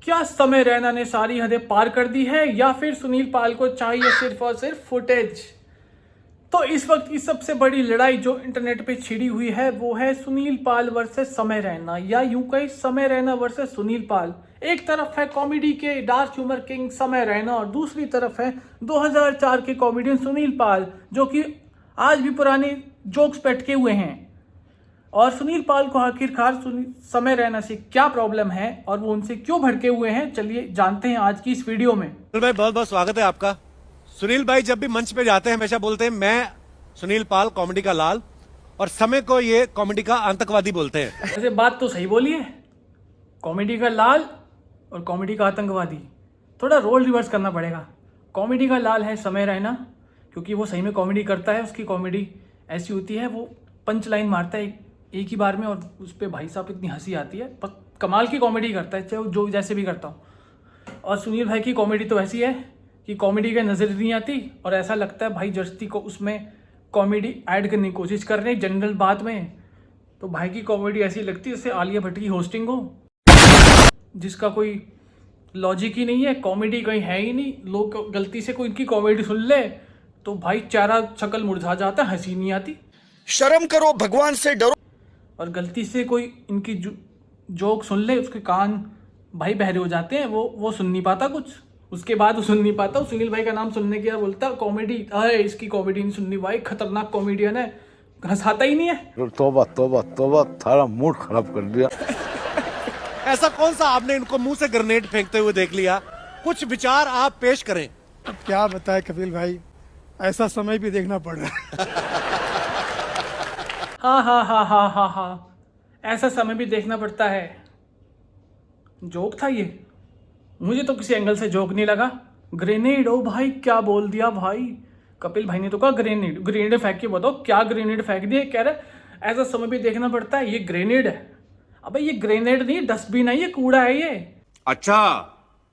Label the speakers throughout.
Speaker 1: क्या समय रैना ने सारी हदें पार कर दी है या फिर सुनील पाल को चाहिए सिर्फ और सिर्फ फुटेज। तो इस वक्त की सबसे बड़ी लड़ाई जो इंटरनेट पे छिड़ी हुई है वो है सुनील पाल वर्सेस समय रैना, या यूं कहीं समय रैना वर्सेस सुनील पाल। एक तरफ है कॉमेडी के डार्क ह्यूमर किंग समय रैना और दूसरी तरफ है 2004 के कॉमेडियन सुनील पाल, जो कि आज भी पुराने जोक्स पे अटके हुए हैं। और सुनील पाल को आखिरकार समय रैना से क्या प्रॉब्लम है और वो उनसे क्यों भड़के हुए हैं, चलिए जानते हैं आज की इस वीडियो में।
Speaker 2: भाई बहुत बहुत स्वागत है आपका। सुनील भाई जब भी मंच पे जाते हैं हमेशा बोलते हैं मैं सुनील पाल कॉमेडी का लाल, और समय को ये कॉमेडी का आतंकवादी बोलते हैं।
Speaker 1: वैसे बात तो सही बोली है, कॉमेडी का लाल और कॉमेडी का आतंकवादी। थोड़ा रोल रिवर्स करना पड़ेगा। कॉमेडी का लाल है समय रैना, क्योंकि वो सही में कॉमेडी करता है। उसकी कॉमेडी ऐसी होती है, वो पंच लाइन मारता है एक ही बार में और उस पर भाई साहब इतनी हंसी आती है। पर कमाल की कॉमेडी करता है, चाहे वो जो जैसे भी करता हूँ। और सुनील भाई की कॉमेडी तो ऐसी है कि कॉमेडी का नज़र नहीं आती और ऐसा लगता है भाई जस्ती को उसमें कॉमेडी ऐड करने की कोशिश कर रहे हैं जनरल बात में। तो भाई की कॉमेडी ऐसी लगती है जैसे आलिया भट्ट की होस्टिंग हो, जिसका कोई लॉजिक ही नहीं है, कॉमेडी कहीं है ही नहीं। लोग गलती से कोई इनकी कॉमेडी सुन ले तो भाई चारा शक्ल मुरझा जाता है, हंसी नहीं आती।
Speaker 3: शर्म करो, भगवान से डरो।
Speaker 1: और गलती से कोई इनकी जोक सुन ले, उसके कान भाई बहरे हो जाते हैं, वो सुन नहीं पाता कुछ। उसके बाद वो सुन नहीं पाता। सुनील भाई का नाम सुनने के बाद बोलता कॉमेडी, अरे इसकी कॉमेडी नहीं सुननी भाई, खतरनाक कॉमेडियन है, हंसाता ही नहीं है।
Speaker 4: तौबा तौबा तौबा, थारा मूड खराब कर दिया।
Speaker 2: ऐसा कौन सा आपने इनको मुंह से ग्रेनेड फेंकते हुए देख लिया? कुछ विचार आप पेश करें।
Speaker 5: अब क्या बताए कपिल भाई, ऐसा समय भी देखना पड़ रहा है।
Speaker 1: हाँ, ऐसा समय भी देखना पड़ता है। जोक था ये, मुझे तो किसी एंगल से जोक नहीं लगा। ग्रेनेड, ओ भाई क्या बोल दिया भाई। कपिल भाई ने तो कहा ग्रेनेड फेंक के बताओ क्या ग्रेनेड फेंक दिए। कह रहे ऐसा समय भी देखना पड़ता है, ये ग्रेनेड है। अबे ये ग्रेनेड नहीं, डस्टबिन है, ये कूड़ा है ये।
Speaker 2: अच्छा,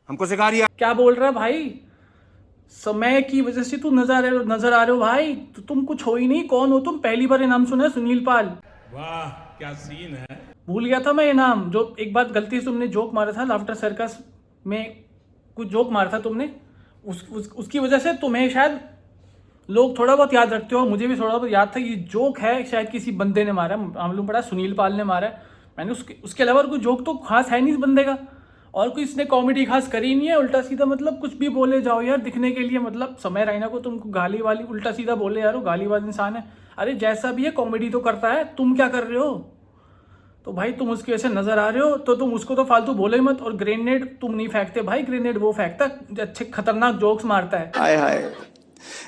Speaker 2: हमको सिखा रही है।
Speaker 1: क्या बोल रहा है भाई, समय की वजह से तू नजर आ रहे हो भाई। तो तुम कुछ हो ही नहीं, कौन हो तुम? पहली बार ये नाम सुना है, सुनील पाल।
Speaker 6: वाह क्या सीन है।
Speaker 1: भूल गया था मैं ये नाम। जो एक बात गलती से तुमने जोक मारा था लाफ्टर सर्कस में, कुछ जोक मारा था तुमने, उसकी वजह से तुम्हें शायद लोग थोड़ा बहुत याद रखते हो। मुझे भी थोड़ा बहुत याद था ये जोक है, शायद किसी बंदे ने मारा, मालूम पड़ा सुनील पाल ने मारा है। मैंने उसके अलावा कोई जोक तो खास है नहीं इस बंदे का, और कोई इसने कॉमेडी खास करी नहीं है। उल्टा सीधा मतलब कुछ भी बोले जाओ यार दिखने के लिए। मतलब समय रैना को तुम गाली वाली उल्टा सीधा बोले यार, वो गालीबाज इंसान है। अरे जैसा भी है कॉमेडी तो करता है, तुम क्या कर रहे हो? तो भाई तुम उसकी वजह से नजर आ रहे हो तो तुम उसको तो फालतू बोले ही मत। और ग्रेनेड तुम नहीं फेंकते भाई, ग्रेनेड वो फेंकता अच्छे खतरनाक जोक्स मारता है।
Speaker 3: हाय हाय,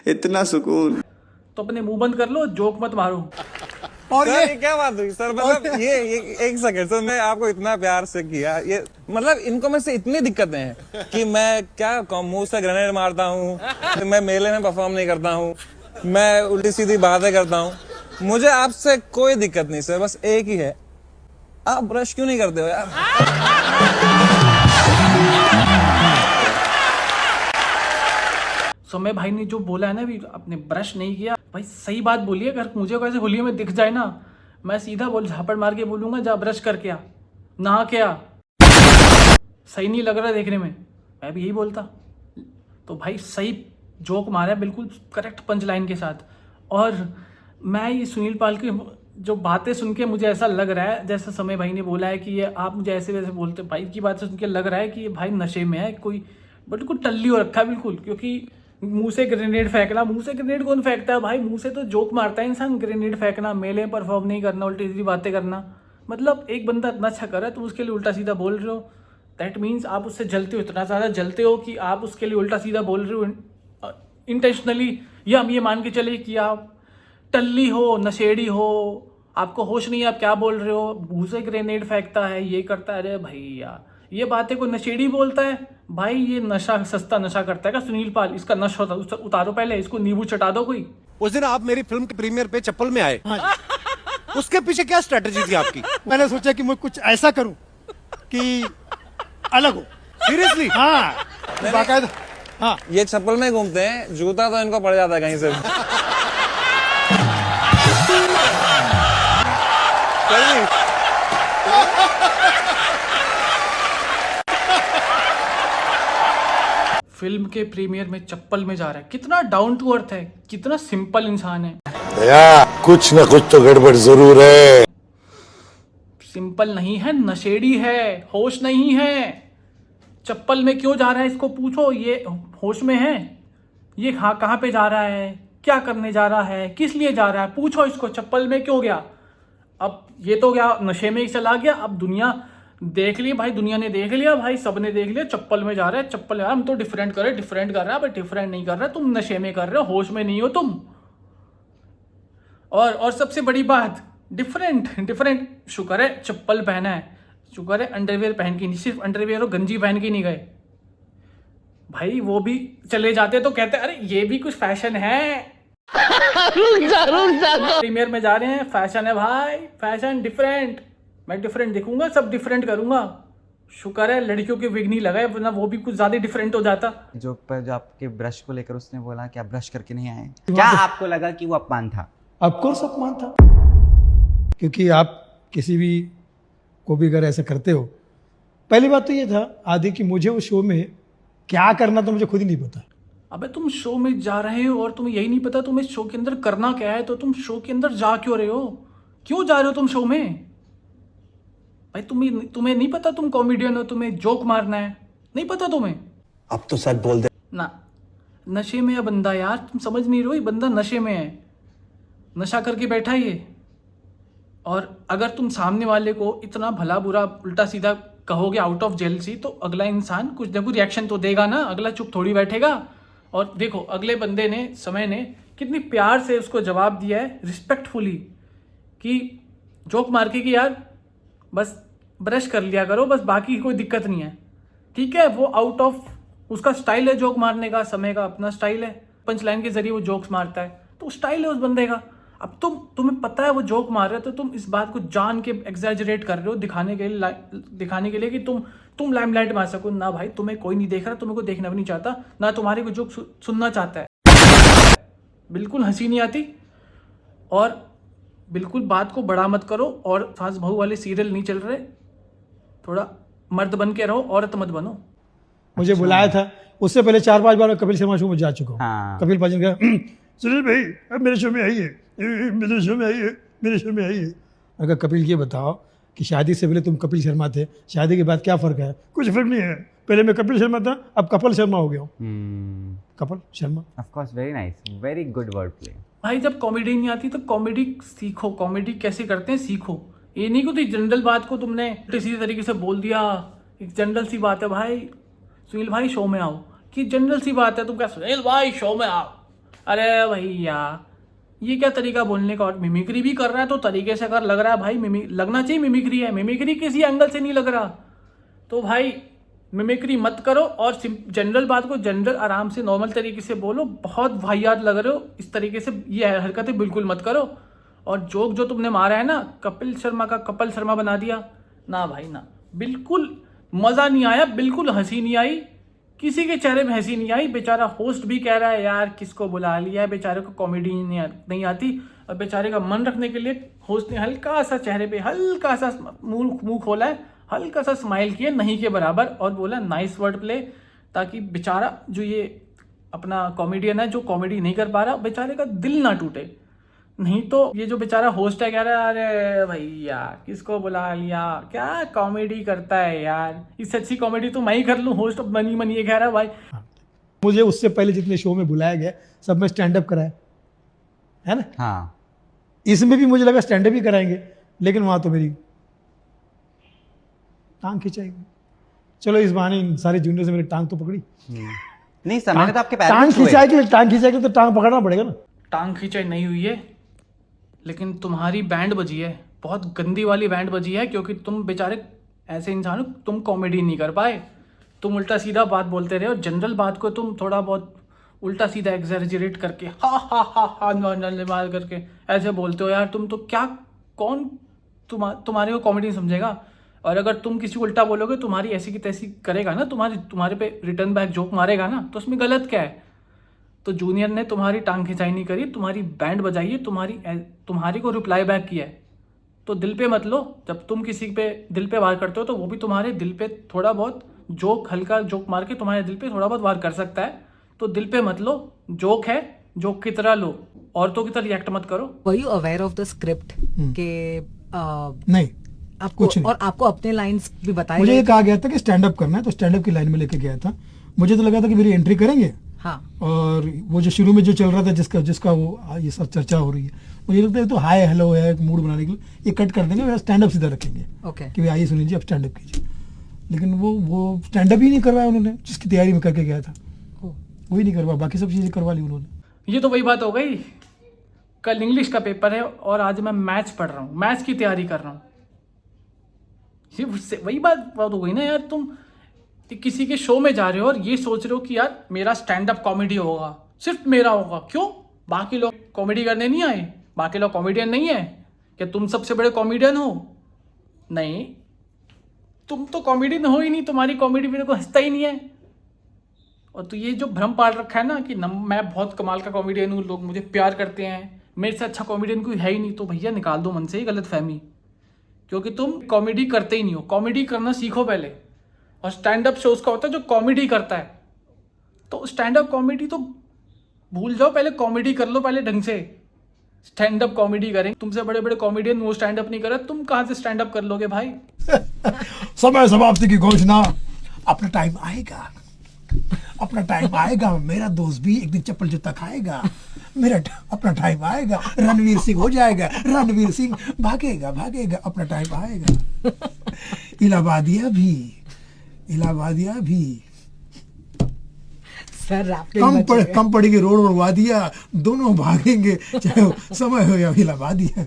Speaker 3: इतना सुकून।
Speaker 1: तो अपने मुंह बंद कर लो, जोक मत मारो।
Speaker 5: और
Speaker 7: सर,
Speaker 5: ये
Speaker 7: ये क्या बात हुई सर? मतलब ये एक सेकंड सर, मैं आपको इतना प्यार से किया, ये मतलब इनको में से इतनी दिक्कतें हैं कि मैं क्या मुंह से ग्रेनेड मारता हूँ, मैं मेले में परफॉर्म नहीं करता हूँ, मैं उल्टी सीधी बातें करता हूँ। मुझे आपसे कोई दिक्कत नहीं सर, बस एक ही है, आप ब्रश क्यों नहीं करते हो यार?
Speaker 1: समय भाई ने जो बोला है ना, अभी आपने ब्रश नहीं किया भाई, सही बात बोली है। अगर मुझे कैसे होलिया में दिख जाए ना, मैं सीधा झापड़ मार के बोलूंगा जा ब्रश करके आ, नहा के आ, सही नहीं लग रहा देखने में, मैं भी यही बोलता। तो भाई सही जोक मारा है, बिल्कुल करेक्ट पंच लाइन के साथ। और मैं ये सुनील पाल की जो बातें सुन के मुझे ऐसा लग रहा है, जैसा समय भाई ने बोला है कि ये आप मुझे ऐसे वैसे बोलते, भाई की बात सुन के लग रहा है कि ये भाई नशे में है, कोई बिल्कुल टल्ली हो रखा है बिल्कुल। क्योंकि मुंह से ग्रेनेड फेंकना, मुंह से ग्रेनेड कौन फेंकता है भाई? मुंह से तो जोक मारता है इंसान, ग्रेनेड फेंकना, मेले में परफॉर्म नहीं करना, उल्टी सीधी बातें करना। मतलब एक बंदा इतना अच्छा कर रहा है, तुम उसके लिए उल्टा सीधा बोल रहे हो। दैट मीन्स आप उससे जलते हो, इतना ज़्यादा जलते हो कि आप उसके लिए उल्टा सीधा बोल रहे हो इंटेंशनली। या हम ये मान के चले कि आप टल्ली हो, नशेड़ी हो, आपको होश नहीं है आप क्या बोल रहे हो। मुंह से ग्रेनेड फेंकता है, ये करता है। अरे भैया ये बातें कोई नशेड़ी बोलता है भाई? ये नशा, सस्ता नशा करता है क्या सुनील पाल? इसका नशा उतारो पहले, इसको नींबू चटा दो कोई।
Speaker 2: उस दिन आप मेरी फिल्म के प्रीमियर पे चप्पल में आए, उसके पीछे क्या स्ट्रेटेजी थी आपकी?
Speaker 5: मैंने सोचा कि मैं कुछ ऐसा करूं कि अलग हो।
Speaker 2: सीरियसली?
Speaker 5: हाँ बाकायदा। हाँ,
Speaker 7: ये चप्पल में घूमते हैं, जूता तो इनको पड़ जाता है कहीं से।
Speaker 1: फिल्म के प्रीमियर में चप्पल में जा रहा है, कितना डाउन टू अर्थ है, कितना सिंपल इंसान है।
Speaker 4: दया कुछ न कुछ तो गड़बड़ जरूर है।
Speaker 1: सिंपल नहीं है, नशेड़ी है, होश नहीं है। चप्पल में क्यों जा रहा है इसको पूछो, ये होश में है? ये कहाँ पे जा रहा है, क्या करने जा रहा है, किस लिए जा रहा है, पूछो इसको चप्पल में क्यों गया। अब ये तो गया नशे में ही चला गया, अब दुनिया देख ली भाई, दुनिया ने देख लिया भाई, सबने देख लिया चप्पल में जा रहा है, चप्पल यार हम तो डिफरेंट कर रहे, डिफरेंट कर रहा है, बट डिफरेंट नहीं कर रहा, तुम नशे में कर रहे हो, होश में नहीं हो तुम। और सबसे बड़ी बात, डिफरेंट शुक्र है चप्पल पहना है, शुक्र है अंडरवेयर पहन के नहीं, सिर्फ अंडरवेयर और गंजी पहन के नहीं गए भाई, वो भी चले जाते तो कहते अरे ये भी कुछ फैशन है। प्रीमियर में जा रहे हैं, फैशन है भाई, फैशन डिफरेंट, मैं डिफरेंट दिखूंगा, सब डिफरेंट करूंगा। शुक्र है लड़कियों के विग नहीं लगाए, वरना वो भी कुछ ज्यादा डिफरेंट हो जाता।
Speaker 8: जो आपके ब्रश को लेकर उसने बोला कि आप ब्रश करके नहीं आए, क्या आपको लगा कि वो अपमान था?
Speaker 5: ऑफकोर्स अपमान था, क्योंकि आप किसी भी को भी अगर ऐसा करते हो, पहली बात तो ये था आदि कि मुझे उस शो में क्या करना तो मुझे खुद ही नहीं पता।
Speaker 1: अबे तुम शो में जा रहे हो और तुम्हें यही नहीं पता तुम्हें शो के अंदर करना क्या है, तो तुम शो के अंदर जा क्यों रहे हो, क्यों जा रहे हो तुम शो में? भाई तुम्हें नहीं पता तुम कॉमेडियन हो, तुम्हें जोक मारना है, नहीं पता तुम्हें?
Speaker 3: अब तो सच बोल दे
Speaker 1: ना, नशे में है बंदा यार, तुम समझ नहीं रहे हो, ये बंदा नशे में है, नशा करके बैठा है ये। और अगर तुम सामने वाले को इतना भला बुरा उल्टा सीधा कहोगे आउट ऑफ जेलसी, तो अगला इंसान कुछ ना कुछ रिएक्शन तो देगा ना, अगला चुप थोड़ी बैठेगा। और देखो अगले बंदे ने, समय ने कितनी प्यार से उसको जवाब दिया है, रिस्पेक्टफुली, कि जोक मार के कि यार बस ब्रश कर लिया करो, बस बाकी कोई दिक्कत नहीं है। ठीक है, वो आउट ऑफ उसका स्टाइल है जोक मारने का, समय का अपना स्टाइल है, पंच लाइन के जरिए वो जोक्स मारता है, तो स्टाइल है उस बंदे का। अब तुम्हें पता है वो जोक मार रहे हो, तो तुम इस बात को जान के एग्जैजरेट कर रहे हो, दिखाने के लिए कि तुम लाइमलाइट में आ सको ना। भाई तुम्हें कोई नहीं देख रहा, तुम्हें कोई देखना भी नहीं चाहता ना, तुम्हारे को जोक सुनना चाहता है। बिल्कुल हंसी नहीं आती, और बिल्कुल बात को बड़ा मत करो, और सास बहू वाले सीरियल नहीं चल रहे, थोड़ा मर्द बन के रहो, औरत मत बनो।
Speaker 5: मुझे बुलाया था, उससे पहले 4-5 बार मैं कपिल शर्मा शो में जा चुका हूँ।
Speaker 8: हाँ।
Speaker 5: कपिल पाजन का सुनील भाई अब मेरे शो में आइए, मेरे शो में आइए, मेरे शो में आइए। अगर कपिल ये बताओ कि शादी से पहले तुम कपिल शर्मा थे, शादी के बाद क्या फ़र्क है? कुछ फर्क नहीं है, पहले मैं कपिल शर्मा था, अब कपिल शर्मा हो गया हूँ। Kapil Sharma,
Speaker 8: of course, very nice, very good word play.
Speaker 1: भाई जब कॉमेडी नहीं आती तो कॉमेडी सीखो, कॉमेडी कैसे करते हैं सीखो। ये नहीं कि जनरल बात को तुमने किसी तरीके से बोल दिया, एक जनरल सी बात है भाई, सुनील भाई शो में आओ, कि जनरल सी बात है, तुम क्या सुनील भाई शो में आओ, अरे भैया ये क्या तरीका बोलने का। और मिमिक्री भी कर रहा है तो तरीके से अगर लग रहा है भाई, लगना चाहिए मिमिक्री है, मिमिक्री किसी एंगल से नहीं लग रहा, तो भाई मिमिक्री मत करो, और जनरल बात को जनरल आराम से नॉर्मल तरीके से बोलो। बहुत वाहियात लग रहे हो, इस तरीके से ये हरकतें बिल्कुल मत करो। और जोक जो तुमने मारा है ना, कपिल शर्मा का कपिल शर्मा बना दिया ना भाई ना, बिल्कुल मज़ा नहीं आया, बिल्कुल हंसी नहीं आई, किसी के चेहरे में हंसी नहीं आई। बेचारा होस्ट भी कह रहा है यार किसको बुला लिया है, बेचारे को कॉमेडी नहीं आती, और बेचारे का मन रखने के लिए होस्ट ने हल्का सा चेहरे पे हल्का सा मुंह खोला है, हल्का सा स्माइल किया, नहीं के बराबर, और बोला नाइस वर्ड प्ले, ताकि बेचारा जो ये अपना कॉमेडियन है जो कॉमेडी नहीं कर पा रहा, बेचारे का दिल ना टूटे। नहीं तो ये जो बेचारा होस्ट है कह रहा है अरे भैया किसको बुला लिया, क्या कॉमेडी करता है यार, इससे अच्छी कॉमेडी तो मैं ही कर लूँ, होस्ट मनी ये कह रहा है भाई।
Speaker 5: मुझे उससे पहले जितने शो में बुलाया गया सब में स्टैंड अप कराया है ना।
Speaker 8: हाँ,
Speaker 5: इसमें भी मुझे लगा स्टैंड अप ही कराएंगे, लेकिन वहाँ तो मेरी टांग खिंचाएगी। चलो इस बहाने इन सारे जूनियर से मेरी टांग तो पकड़ी।
Speaker 8: नहीं समय ने तो आपके पैर
Speaker 5: टांग खिंचाएगी तो टांग पकड़ना पड़ेगा ना।
Speaker 1: टांग खींचाई नहीं हुई है, लेकिन तुम्हारी बैंड बजी है, बहुत गंदी वाली बैंड बजी है, क्योंकि तुम बेचारे ऐसे इंसान हो, तुम कॉमेडी नहीं कर पाए, तुम उल्टा सीधा बात बोलते रहे, और जनरल बात को तुम थोड़ा बहुत उल्टा सीधा एग्जैजरेट करके हा मार करके ऐसे बोलते हो यार। तुम तो क्या, कौन तुम्हारे को कॉमेडी समझेगा। और अगर तुम किसी को उल्टा बोलोगे, तुम्हारी ऐसी की तैसी करेगा ना, तुम्हारे पे रिटर्न बैक जोक मारेगा ना, तो उसमें गलत क्या है। तो जूनियर ने तुम्हारी टांग खिंचाई नहीं करी, तुम्हारी बैंड बजाई है, तुम्हारी को रिप्लाई बैक किया है, तो दिल पे मत लो। जब तुम किसी पे दिल पे वार करते हो तो वो भी तुम्हारे दिल पे थोड़ा बहुत जोक, हल्का जोक मार के तुम्हारे दिल पे थोड़ा बहुत वार कर सकता है, तो दिल पे मत लो। जोक है, जोक की तरह लो, औरतों की तरह रिएक्ट मत करो।
Speaker 9: Were you aware of the script के
Speaker 5: नहीं,
Speaker 9: आपको
Speaker 5: कुछ नहीं।
Speaker 9: और आपको अपने लाइंस भी बताए
Speaker 5: मुझे
Speaker 9: गए
Speaker 5: ये
Speaker 9: थे?
Speaker 5: कहा गया था कि स्टैंड अप करना है, तो स्टैंड अप की लाइन में लेके गया था। मुझे तो लगा था कि मेरी एंट्री करेंगे,
Speaker 9: हाँ,
Speaker 5: और वो जो शुरू में जो चल रहा था जिसका वो ये सब चर्चा हो रही है, मुझे लगता है तो हाय हेलो है, एक मूड बनाने के लिए ये कट कर देंगे, स्टैंड अप सीधा रखेंगे
Speaker 9: ओके।
Speaker 5: कि भाई आइए सुनील जी अब स्टैंड अप कीजिए। लेकिन वो स्टैंड अप ही नहीं करवाया उन्होंने, जिसकी तैयारी में करके गया था वही नहीं करवा, बाकी सब चीजें करवा ली उन्होंने।
Speaker 1: ये तो वही बात हो गई, कल इंग्लिश का पेपर है और आज मैं मैथ्स पढ़ रहा हूँ, मैथ्स की तैयारी कर रहा हूँ। ये वही बात हो गई ना यार, तुम किसी के शो में जा रहे हो और ये सोच रहे हो कि यार मेरा स्टैंड अप कॉमेडी होगा, सिर्फ मेरा होगा। क्यों? बाकी लोग कॉमेडी करने नहीं आए? बाकी लोग कॉमेडियन नहीं है क्या? तुम सबसे बड़े कॉमेडियन हो? नहीं, तुम तो कॉमेडियन हो ही नहीं, तुम्हारी कॉमेडी मेरे को हंसता ही नहीं है। और तो ये जो भ्रम पाल रखा है ना कि मैं बहुत कमाल का कॉमेडियन हूँ, लोग मुझे प्यार करते हैं, मेरे से अच्छा कॉमेडियन कोई है ही नहीं, तो भैया निकाल दो मन से ही गलत फहमी, क्योंकि तुम कॉमेडी करते ही नहीं हो। कॉमेडी करना सीखो पहले। और स्टैंड अप शोज का होता है जो कॉमेडी करता है, तो स्टैंड अप कॉमेडी तो भूल जाओ, पहले कॉमेडी कर लो पहले ढंग से। स्टैंड अप कॉमेडी करें, तुमसे बड़े बड़े कॉमेडियन वो स्टैंड अप नहीं कर रहे, तुम कहाँ से स्टैंड अप कर लोगे भाई?
Speaker 5: समय समाप्ति की घोषणा, अपना टाइम आएगा, अपना टाइम आएगा, मेरा दोस्त भी एक दिन चप्पल जूता खाएगा, अपना टाइम आएगा, रणवीर सिंह हो जाएगा, रणवीर सिंह भागेगा भागेगा, अपना टाइम आएगा। इलाहाबादिया भी
Speaker 9: सर
Speaker 5: कम पड़ेगी रोड और वादिया, दोनों भागेंगे, चाहे वो समय हो या इलाहाबादिया।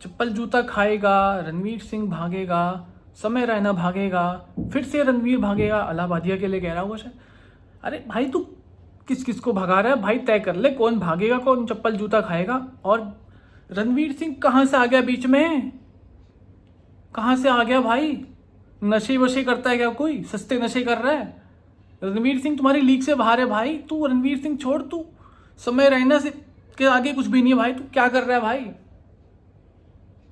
Speaker 1: चप्पल जूता खाएगा, रणवीर सिंह भागेगा, समय रैना भागेगा, फिर से रणवीर भागेगा, इलाहाबादिया के लिए कह रहा होगा शायद। अरे भाई तू किस को भगा रहा है भाई? तय कर ले कौन भागेगा, कौन चप्पल जूता खाएगा। और रणवीर सिंह कहाँ से आ गया बीच में? कहाँ से आ गया भाई? नशे वशे करता है क्या कोई? सस्ते नशे कर रहा है? रणवीर सिंह तुम्हारी लीग से बाहर है भाई। तू रणवीर सिंह छोड़, तू समय रैना से के आगे कुछ भी नहीं है भाई। तू क्या कर रहा है भाई?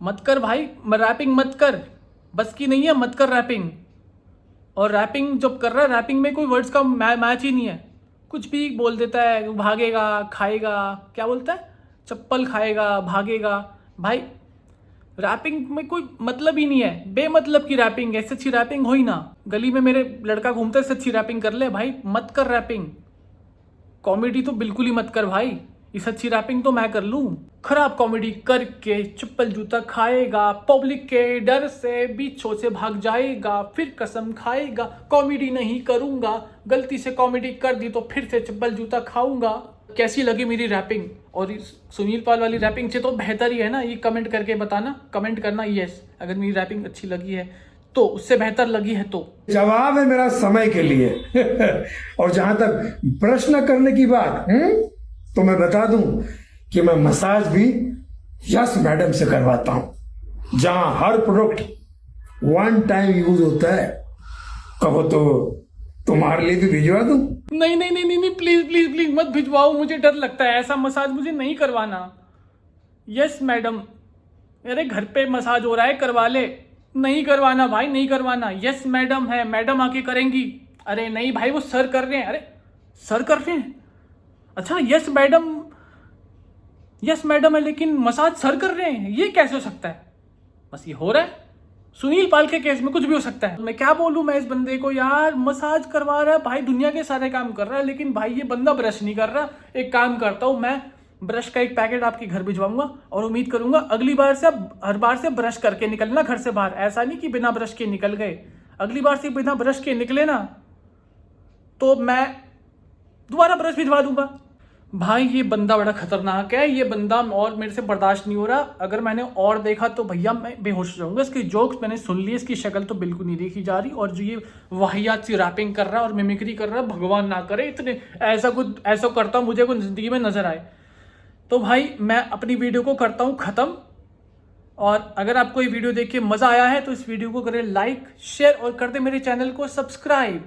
Speaker 1: मत कर भाई, रैपिंग मत कर, बस की नहीं है, मत कर रैपिंग। और रैपिंग जब कर रहा है, रैपिंग में कोई वर्ड्स का मैच ही नहीं है, कुछ भी बोल देता है। भागेगा, खाएगा, क्या बोलता है? चप्पल खाएगा, भागेगा। भाई रैपिंग में कोई मतलब ही नहीं है, बेमतलब की रैपिंग है। इससे अच्छी रैपिंग हो ही ना। गली में मेरे लड़का घूमता है, इससे अच्छी रैपिंग कर ले भाई। मत कर रैपिंग, कॉमेडी तो बिल्कुल ही मत कर भाई। इस अच्छी रैपिंग तो मैं कर लूँ, खराब कॉमेडी करके चप्पल जूता खाएगा, पब्लिक के डर से बीचों से भाग जाएगा, फिर कसम खाएगा कॉमेडी नहीं करूंगा, गलती से कॉमेडी कर दी तो फिर से चप्पल जूता खाऊंगा। कैसी लगी मेरी रैपिंग? और सुनील पाल वाली रैपिंग से तो बेहतर ही है ना? ये कमेंट करके बताना, कमेंट करना यस अगर मेरी रैपिंग अच्छी लगी है तो, उससे बेहतर लगी है तो।
Speaker 10: जवाब है मेरा समय के लिए। और जहां तक प्रश्न करने की बात, तो मैं बता दूं कि मैं मसाज भी यस मैडम से करवाता हूं, जहां हर प्रोडक्ट 1 टाइम यूज होता है। कहो तो तुम्हारे लिए भी भिजवा दूं?
Speaker 1: नहीं नहीं नहीं नहीं, प्लीज प्लीज प्लीज मत भिजवाओ, मुझे डर लगता है। ऐसा मसाज मुझे नहीं करवाना। यस मैडम, मेरे घर पे मसाज हो रहा है, करवा ले। नहीं करवाना भाई, नहीं करवाना। यस मैडम है, मैडम आके करेंगी। अरे नहीं भाई, वो सर कर रहे हैं। अरे सर कर रहे हैं? अच्छा यस मैडम है लेकिन मसाज सर कर रहे हैं, ये कैसे हो सकता है? बस ये हो रहा है। सुनील पाल के केस में कुछ भी हो सकता है। मैं क्या बोलूं मैं इस बंदे को यार, मसाज करवा रहा है भाई, दुनिया के सारे काम कर रहा है, लेकिन भाई ये बंदा ब्रश नहीं कर रहा। एक काम करता हूं, मैं ब्रश का एक पैकेट आपके घर भिजवाऊंगा और उम्मीद करूंगा अगली बार से आप हर बार से ब्रश करके निकलना घर से बाहर। ऐसा नहीं कि बिना ब्रश के निकल गए, अगली बार से बिना ब्रश के निकले ना तो मैं दोबारा ब्रश भिजवा दूंगा। भाई ये बंदा बड़ा खतरनाक है, ये बंदा और मेरे से बर्दाश्त नहीं हो रहा। अगर मैंने और देखा तो भैया मैं बेहोश हो जाऊंगा। इसके जोक्स मैंने सुन लिए, इसकी शक्ल तो बिल्कुल नहीं देखी जा रही। और जो ये वाहियात सी रैपिंग कर रहा है और मिमिक्री कर रहा है, भगवान ना करे इतने ऐसा करता मुझे कोई जिंदगी में नजर आए। तो भाई मैं अपनी वीडियो को करता हूँ खत्म। और अगर आपको ये वीडियो देख के मजा आया है तो इस वीडियो को करें लाइक, शेयर और कर दे मेरे चैनल को सब्सक्राइब।